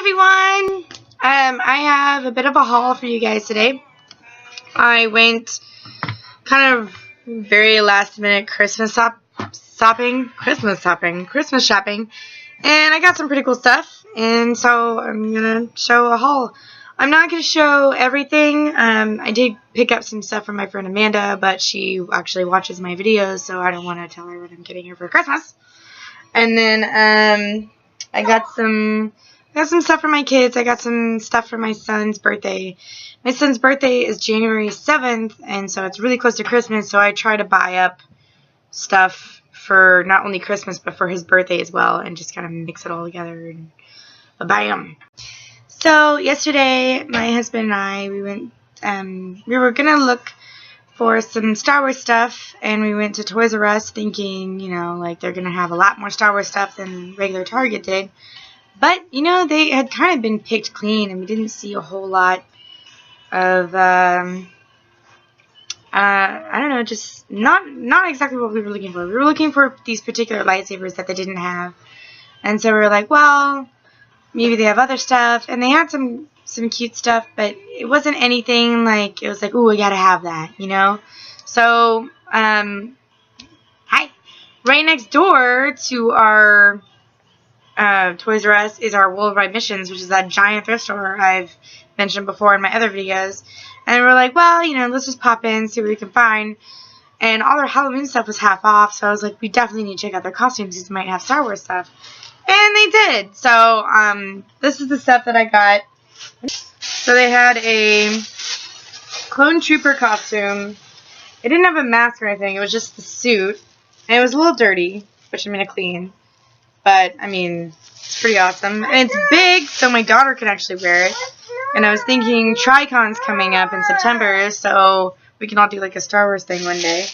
everyone! I have a bit of a haul for you guys today. I went kind of very last minute Christmas shopping, and I got some pretty cool stuff, and so I'm gonna show a haul. I'm not gonna show everything. I did pick up some stuff from my friend Amanda, but she actually watches my videos, so I don't want to tell her what I'm getting her for Christmas. And then I got some stuff for my kids. I got some stuff for my son's birthday. My son's birthday is January 7th, and so it's really close to Christmas, so I try to buy up stuff for not only Christmas, but for his birthday as well, and just kind of mix it all together and bam. So yesterday, my husband and I, we were going to look for some Star Wars stuff, and we went to Toys R Us thinking, like they're going to have a lot more Star Wars stuff than regular Target did. But, they had kind of been picked clean, and we didn't see a whole lot of, I don't know, just not exactly what we were looking for. We were looking for these particular lightsabers that they didn't have. And so we were like, well, maybe they have other stuff. And they had some cute stuff, but it wasn't anything like, it was like, ooh, I gotta have that, So, hi. Right next door to our Toys R Us is our Worldwide Missions, which is that giant thrift store I've mentioned before in my other videos. And we're like, well, let's just pop in, see what we can find. And all their Halloween stuff was half off, so I was like, we definitely need to check out their costumes because they might have Star Wars stuff. And they did. So, this is the stuff that I got. So they had a Clone Trooper costume. It didn't have a mask or anything. It was just the suit. And it was a little dirty, which I'm going to clean. But, it's pretty awesome. And it's big, so my daughter can actually wear it. And I was thinking TriCon's coming up in September, so we can all do like a Star Wars thing one day.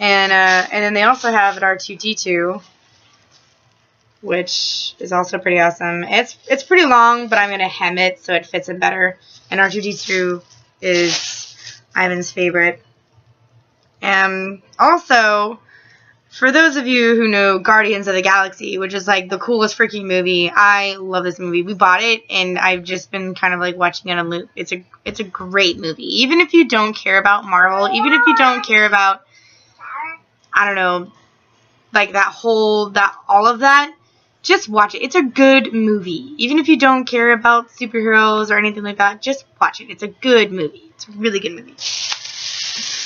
And then they also have an R2-D2, which is also pretty awesome. It's pretty long, but I'm going to hem it so it fits in better. And R2-D2 is Ivan's favorite. Also, for those of you who know Guardians of the Galaxy, which is like the coolest freaking movie, I love this movie. We bought it, and I've just been kind of like watching it on loop. It's a great movie. Even if you don't care about Marvel, even if you don't care about, I don't know, like all of that, just watch it. It's a good movie. Even if you don't care about superheroes or anything like that, just watch it. It's a good movie. It's a really good movie.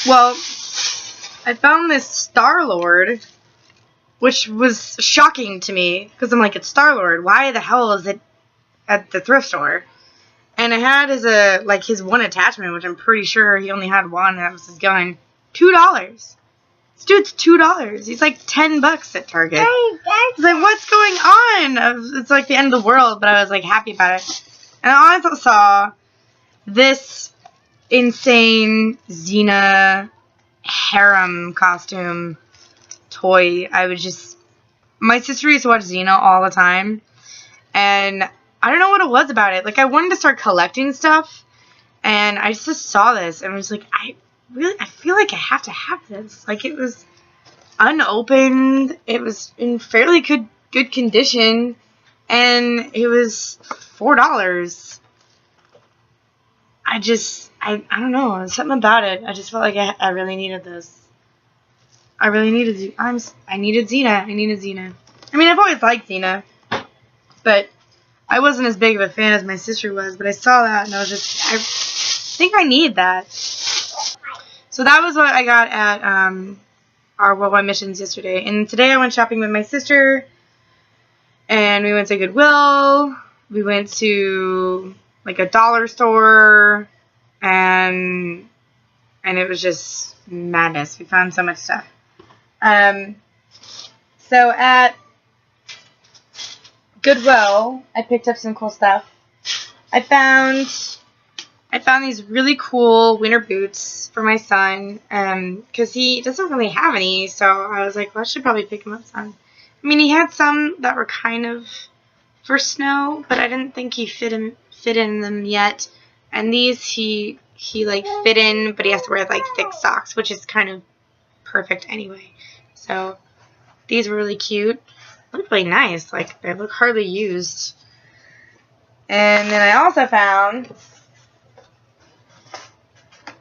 Well, I found this Star-Lord, which was shocking to me, because I'm like, it's Star-Lord. Why the hell is it at the thrift store? And it had his one attachment, which I'm pretty sure he only had one, and that was his gun. $2. This dude's $2. He's like $10 at Target. It's like, what's going on? It's like the end of the world, but I was like happy about it. And I also saw this insane Xena harem costume toy. My sister used to watch Xena all the time, and I don't know what it was about it. Like, I wanted to start collecting stuff, and I just saw this, and I was like, I feel like I have to have this. Like, it was unopened, it was in fairly good condition, and it was $4. I don't know, something about it. I just felt like I really needed this. I needed Xena. I needed Xena. I've always liked Xena, but I wasn't as big of a fan as my sister was, but I saw that, and I think I need that. So that was what I got at our Worldwide Missions yesterday. And today I went shopping with my sister, and we went to Goodwill. We went to like a dollar store, and it was just madness. We found so much stuff. So at Goodwill, I picked up some cool stuff. I found these really cool winter boots for my son, because he doesn't really have any, so I was like, well, I should probably pick him up some. He had some that were kind of for snow, but I didn't think he fit in them yet. And these he like fit in, but he has to wear like thick socks, which is kind of perfect anyway. So these were really cute. Look really nice. Like, they look hardly used. And then I also found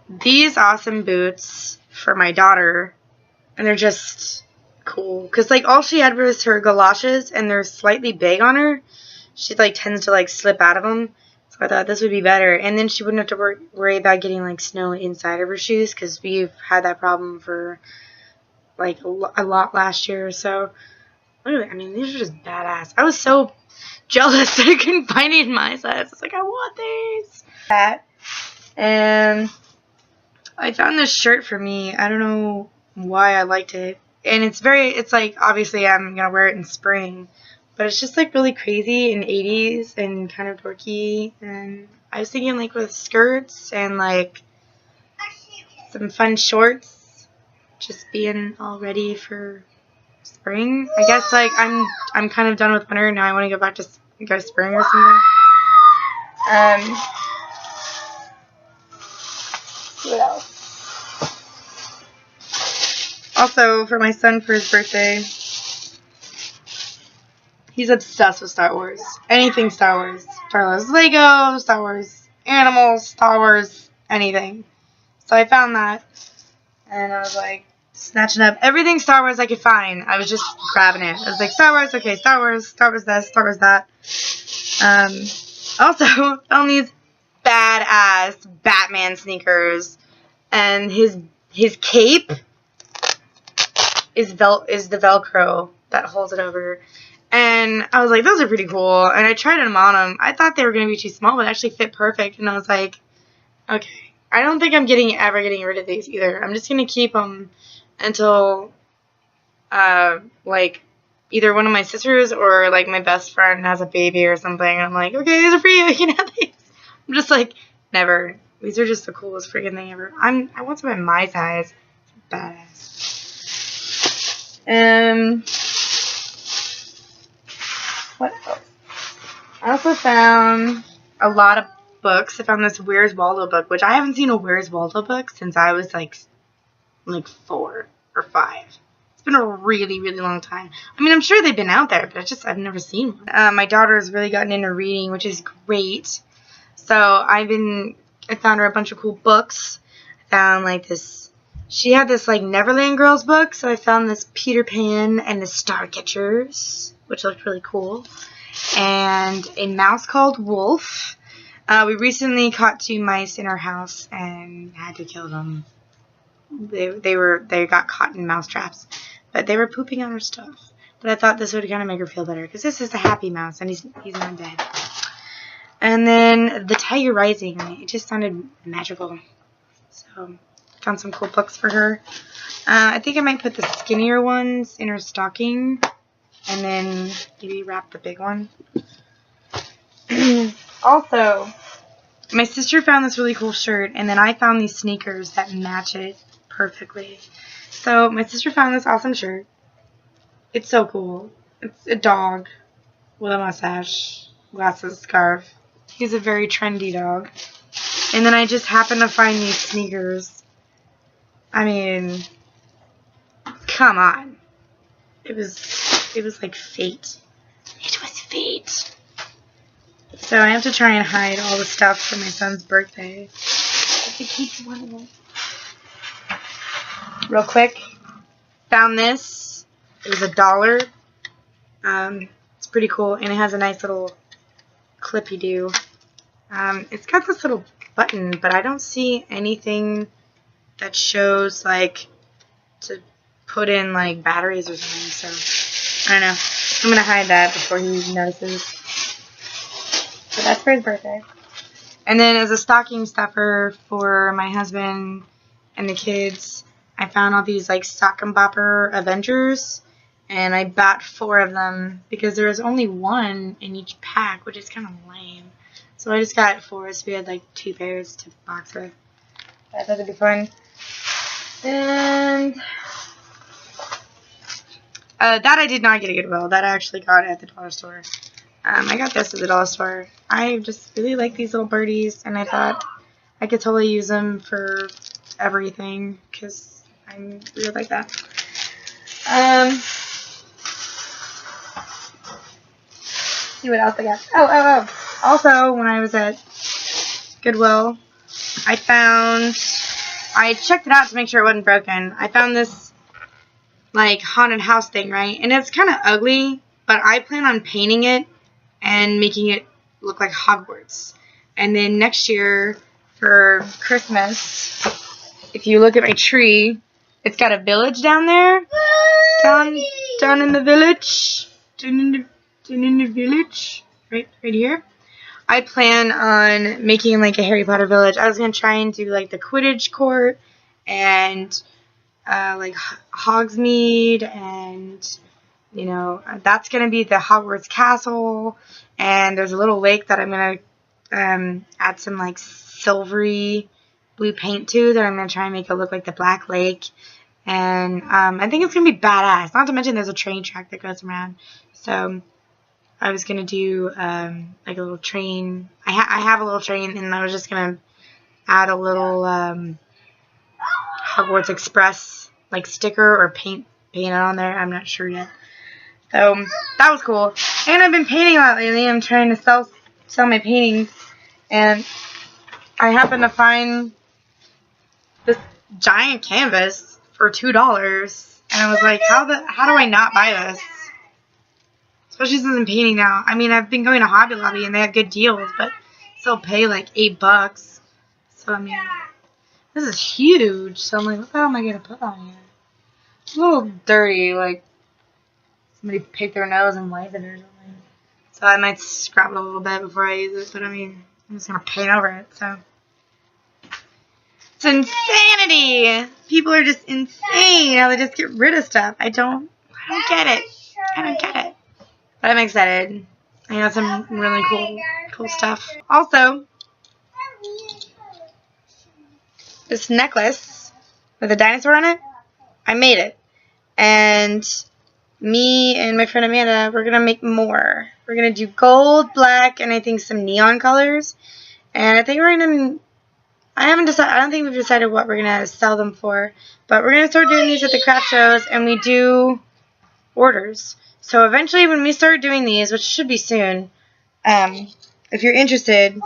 these awesome boots for my daughter. And they're just cool. Because, like, all she had was her galoshes, and they're slightly big on her. She, like, tends to, like, slip out of them. So I thought this would be better. And then she wouldn't have to worry about getting, like, snow inside of her shoes. Because we've had that problem for, like, a lot last year. So, literally, I mean, these are just badass. I was so jealous that I couldn't find it in my size. I was like, I want these. And I found this shirt for me. I don't know why I liked it. And it's like, obviously I'm going to wear it in spring. But it's just, like, really crazy and 80s and kind of dorky. And I was thinking, like, with skirts and, like, some fun shorts. Just being all ready for spring. I guess, like, I'm kind of done with winter. Now I want to go back to spring or something. What else? Also, for my son for his birthday, he's obsessed with Star Wars. Anything Star Wars. Star Wars Lego, Star Wars animals, Star Wars anything. So I found that, and I was like, snatching up everything Star Wars I could find. I was just grabbing it. I was like, Star Wars, okay, Star Wars this, Star Wars that. Also, found these badass Batman sneakers, and his cape is the Velcro that holds it over. And I was like, those are pretty cool. And I tried them on him. I thought they were going to be too small, but it actually fit perfect. And I was like, okay. I don't think I'm ever getting rid of these either. I'm just going to keep them until, like, either one of my sisters or, like, my best friend has a baby or something. And I'm like, okay, these are for you. You can have these. I'm just like, never. These are just the coolest freaking thing ever. I want some in my size. Badass. What else? I also found a lot of books. I found this Where's Waldo book, which I haven't seen a Where's Waldo book since I was like 4 or 5. It's been a really, really long time. I mean, I'm sure they've been out there, but I've never seen one. My daughter's really gotten into reading, which is great. So I found her a bunch of cool books. I found like this. She had this like Neverland Girls book, so I found this Peter Pan and the Starcatchers, which looked really cool, and a mouse called Wolf. We recently caught 2 mice in our house and had to kill them. They got caught in mouse traps, but they were pooping on our stuff. But I thought this would kind of make her feel better because this is a happy mouse and he's not dead. And then The Tiger Rising. It just sounded magical. So found some cool books for her. I think I might put the skinnier ones in her stocking and then maybe wrap the big one. Also, my sister found this really cool shirt, and then I found these sneakers that match it perfectly. So my sister found this awesome shirt. It's so cool. It's a dog with a mustache, glasses, scarf. He's a very trendy dog. And then I just happened to find these sneakers. I mean, come on. It was like fate. It was fate. So I have to try and hide all the stuff for my son's birthday. Real quick, found this. It was $1. It's pretty cool, and it has a nice little clippy-do. It's got this little button, but I don't see anything that shows like to put in like batteries or something. So I don't know. I'm gonna hide that before he notices. So that's for his birthday. And then as a stocking stuffer for my husband and the kids, I found all these like Sock and Bopper Avengers, and I bought 4 of them because there was only 1 in each pack, which is kind of lame. So I just got 4, so we had like 2 pairs to box with. I thought it'd be fun. And that I did not get at Goodwill. That I actually got at the dollar store. I got this at the dollar store. I just really like these little birdies, and I thought I could totally use them for everything because I really like that. See what else I got. Oh. Also, when I was at Goodwill, I checked it out to make sure it wasn't broken. I found this, like, haunted house thing, right? And it's kind of ugly, but I plan on painting it and making it look like Hogwarts. And then next year, for Christmas, if you look at my tree, it's got a village down there. Down in the village. Down in the village. Right here. I plan on making like a Harry Potter village. I was going to try and do like the Quidditch court and like Hogsmeade, and you know, that's going to be the Hogwarts castle, and there's a little lake that I'm going to add some like silvery blue paint to, that I'm going to try and make it look like the Black Lake, and I think it's going to be badass. Not to mention there's a train track that goes around, so I was going to do like a little train. I have a little train, and I was just going to add a little Hogwarts Express like sticker or paint it on there. I'm not sure yet. So that was cool. And I've been painting a lot lately. I'm trying to sell my paintings, and I happened to find this giant canvas for $2, and I was like, how do I not buy this? Especially since I'm painting now. I mean, I've been going to Hobby Lobby and they have good deals, but still pay like $8. So I mean, this is huge. So I'm like, what the hell am I gonna put on here? It's a little dirty, like somebody picked their nose and wiped it or something. So I might scrap it a little bit before I use it, but I mean, I'm just gonna paint over it. So it's insanity. People are just insane how they just get rid of stuff. I don't get it. I don't get it. But I'm excited. I got some really cool stuff. Also, this necklace with a dinosaur on it, I made it. And me and my friend Amanda, we're going to make more. We're going to do gold, black, and I think some neon colors. And I think we're going to, I don't think we've decided what we're going to sell them for. But we're going to start doing these at the craft shows, and we do orders. So eventually when we start doing these, which should be soon, if you're interested,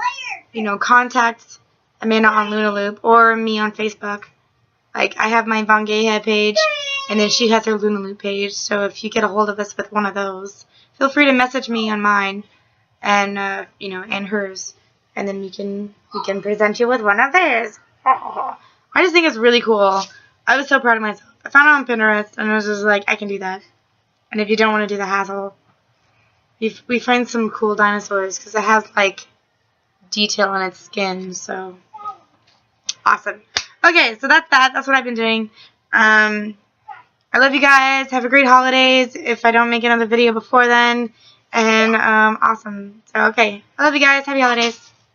you know, contact Amanda on Luna Loop or me on Facebook. Like, I have my Von Gayhead page, and then she has her Luna Loop page. So if you get a hold of us with one of those, feel free to message me on mine, and you know, and hers, and then we can present you with one of theirs. I just think it's really cool. I was so proud of myself. I found it on Pinterest, and I was just like, I can do that. And if you don't want to do the hassle, we find some cool dinosaurs because it has like detail in its skin. So awesome. Okay, so that's that. That's what I've been doing. I love you guys. Have a great holidays. If I don't make another video before then, and awesome. So okay, I love you guys. Happy holidays.